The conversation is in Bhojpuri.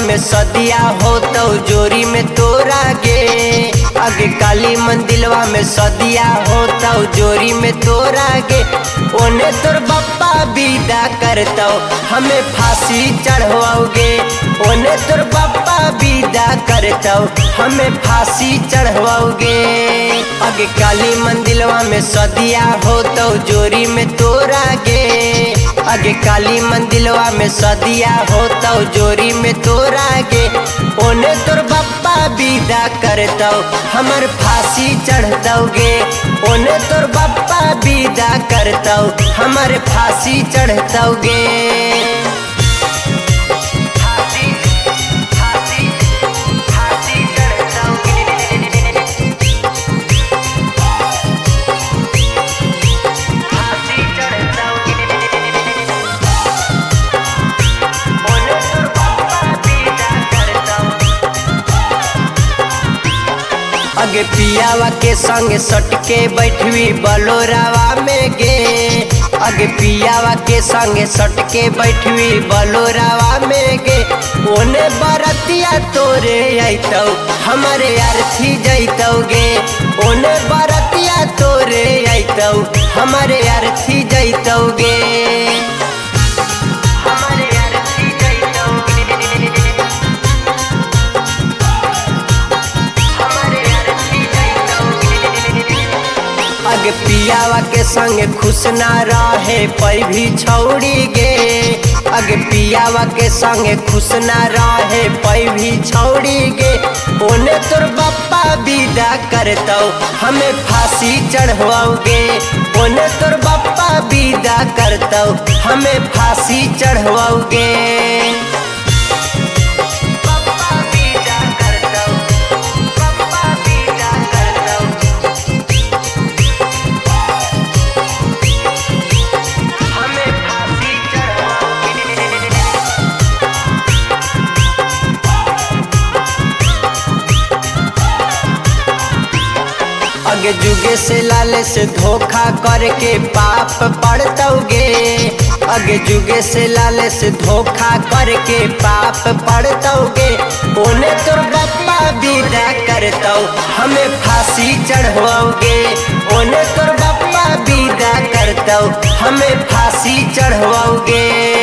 में सदिया हो तो जोरी में तोरा गे। आगे काली मंदिलवा में सदिया हो तो जोरी में तोरा गे। ओने तोर बप्पा विदा करतौ हमें फांसी चढ़वाओगे। ओने तोर बप्पा विदा करतौ हमें फांसी चढ़वाओगे। आगे काली मंदिलवा में सदिया हो तो जोरी में तोरा गे। आगे काली मंदिलवा में सदिया हो तो जोरी में तोरा गे। ओने तोर बप्पा विदा करतौ हमर फांसी चढ़तौगे। ओने तोर बप्पा विदा करतौ हमर फांसी चढ़तौगे। आगे पियावा के संग सटके बैठवी बलोरावा में गे। आगे पियावा के संग सटके बैठवी बलोरावा में गे। ओने बरतिया तोरे अइतौ हमारे अर्थी जइतौगे। ओने बरतिया तोरे अइतौ हमारे अर्थी जइतौगे। आगे पियावा के संग खुश ना रहे पै भी छौड़ी गे। आगे पियावा के संग खुश ना रहे पै भी छौड़ी गे। ओने तोर बप्पा विदा करतौ हमें फांसी चढ़वाओगे। ओने तोर बप्पा विदा करतौ हमें फांसी चढ़वाओगे। आगे जुगे से लाले से धोखा करके पाप पड़तौगे। आगे जुगे से लाले से धोखा करके पाप पड़तौगे। ओने तोर बप्पा विदा करतौ हमें फांसी चढ़वाओगे। ओने तोर बप्पा विदा करतौ हमें फांसी चढ़वाओगे।